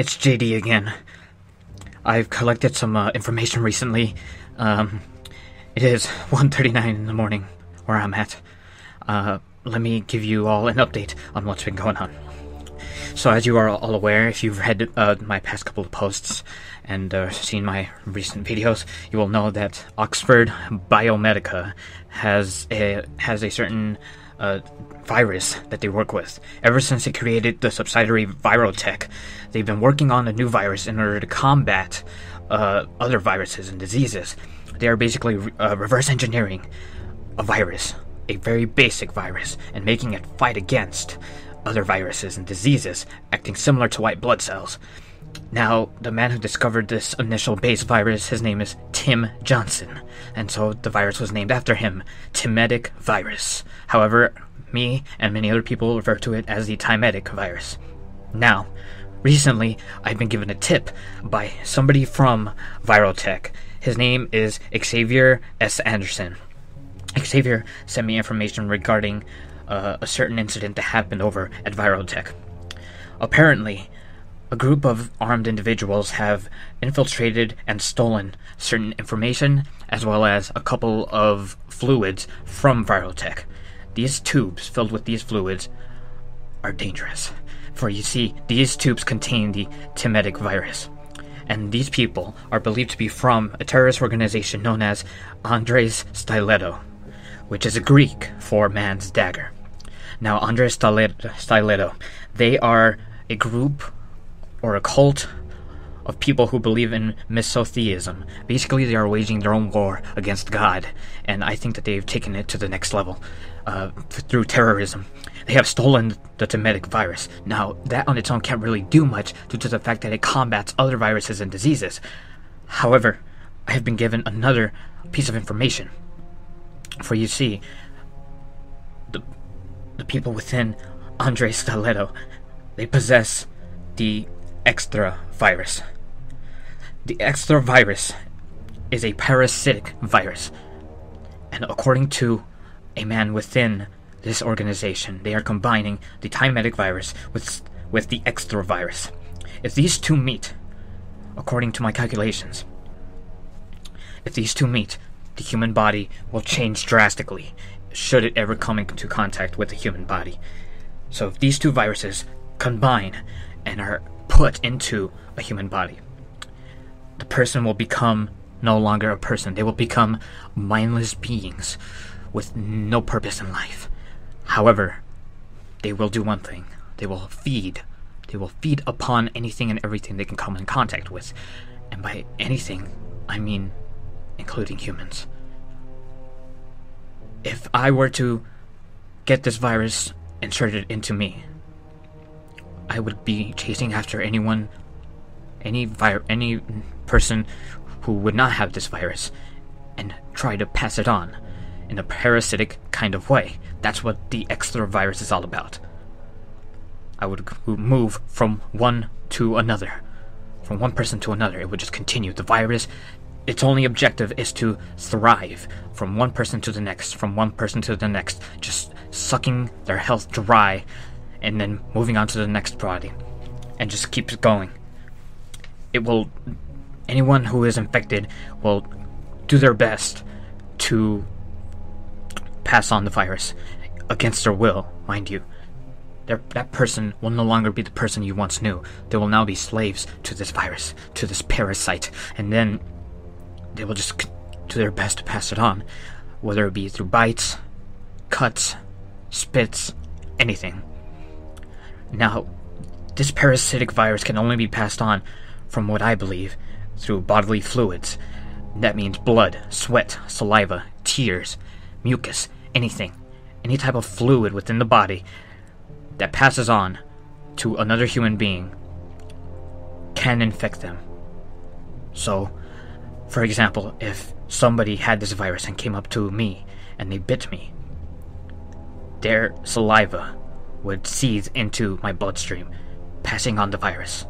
It's JD again. I've collected some information recently. It is 1:39 in the morning where I'm at. Let me give you all an update on what's been going on. So as you are all aware, if you've read my past couple of posts and seen my recent videos, you will know that Oxford Biomedica has a certain virus that they work with. Ever since they created the subsidiary Virotherapy, they've been working on a new virus in order to combat other viruses and diseases. They are basically reverse engineering a virus, a very basic virus, and making it fight against other viruses and diseases, acting similar to white blood cells. Now, the man who discovered this initial base virus, his name is Tim Johnson, and so the virus was named after him, Timedic Virus. However, me and many other people refer to it as the Timedic Virus. Now, recently, I've been given a tip by somebody from Virotech. His name is Xavier S. Anderson. Xavier sent me information regarding a certain incident that happened over at Virotech. Apparently, a group of armed individuals have infiltrated and stolen certain information, as well as a couple of fluids from Virotech. These tubes filled with these fluids are dangerous, for you see, these tubes contain the Timedic virus. And these people are believed to be from a terrorist organization known as Andres Stileto, which is a Greek for man's dagger. Now, Andres Stileto, they are a group or a cult of people who believe in misotheism. Basically, they are waging their own war against God, and I think that they've taken it to the next level through terrorism. They have stolen the Timedic virus. Now, that on its own can't really do much due to the fact that it combats other viruses and diseases. However, I have been given another piece of information. For you see, the people within Andres Stileto, they possess the Echthra Virus. The Echthra Virus is a parasitic virus, and according to a man within this organization, they are combining the Timedic virus with the Echthra Virus. If these two meet, according to my calculations, the human body will change drastically, should it ever come into contact with the human body. So if these two viruses combine and are put into a human body, the person will become no longer a person. They will become mindless beings with no purpose in life. However, they will do one thing. They will feed. They will feed upon anything and everything they can come in contact with. And by anything, I mean including humans. If I were to get this virus inserted into me, I would be chasing after any person who would not have this virus and try to pass it on in a parasitic kind of way. That's what the Echthra virus is all about. I would move from one to another, from one person to another. It would just continue. The virus, its only objective is to thrive from one person to the next, from one person to the next, just sucking their health dry and then moving on to the next body, and just keeps going. Anyone who is infected will do their best to pass on the virus, against their will, mind you. That person will no longer be the person you once knew. They will now be slaves to this virus, to this parasite, and then they will just do their best to pass it on, whether it be through bites, cuts, spits, anything. Now, this parasitic virus can only be passed on, from what I believe, through bodily fluids. That means blood, sweat, saliva, tears, mucus, anything. Any type of fluid within the body that passes on to another human being can infect them. So, for example, if somebody had this virus and came up to me and they bit me, their saliva would seethe into my bloodstream, passing on the virus.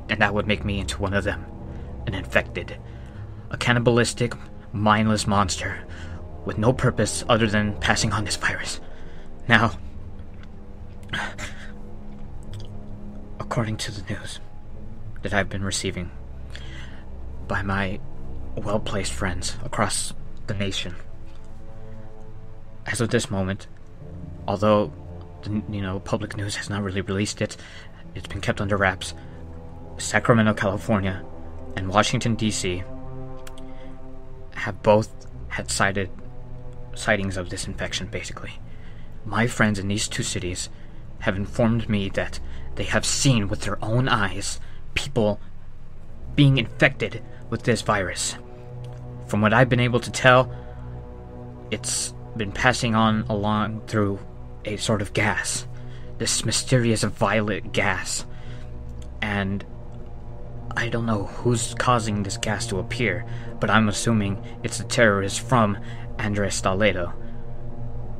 And that would make me into one of them, an infected, a cannibalistic, mindless monster with no purpose other than passing on this virus. Now, according to the news that I've been receiving by my well-placed friends across the nation, as of this moment, although the public news has not really released it, it's been kept under wraps. Sacramento, California, and Washington, D.C. have both had sightings of this infection, basically. My friends in these two cities have informed me that they have seen with their own eyes people being infected with this virus. From what I've been able to tell, it's been passing on along through a sort of gas, this mysterious violet gas, and I don't know who's causing this gas to appear, but I'm assuming it's the terrorists from Andres Stileto,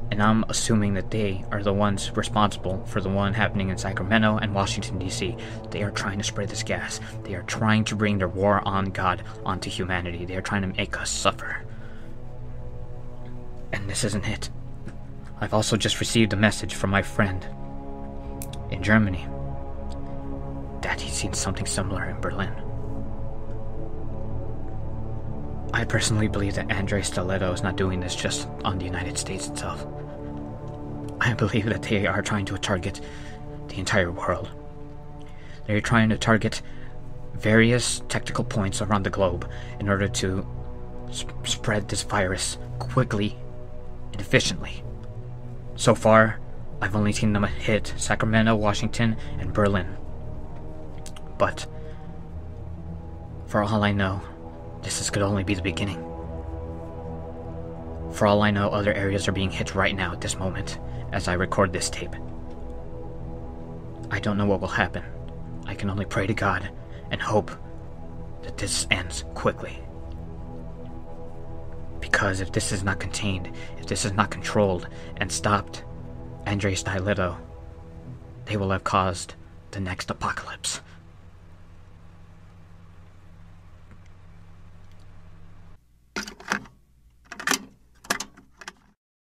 and I'm assuming that they are the ones responsible for the one happening in Sacramento and Washington, D.C. They are trying to spread this gas. They are trying to bring their war on God onto humanity. They are trying to make us suffer. And this isn't it. I've also just received a message from my friend in Germany that he's seen something similar in Berlin. I personally believe that Andres Stileto is not doing this just on the United States itself. I believe that they are trying to target the entire world. They're trying to target various technical points around the globe in order to spread this virus quickly and efficiently. So far, I've only seen them hit Sacramento, Washington, and Berlin. But for all I know, this could only be the beginning. For all I know, other areas are being hit right now at this moment, as I record this tape. I don't know what will happen. I can only pray to God and hope that this ends quickly. Because if this is not contained, if this is not controlled and stopped, Andres Stileto, they will have caused the next apocalypse.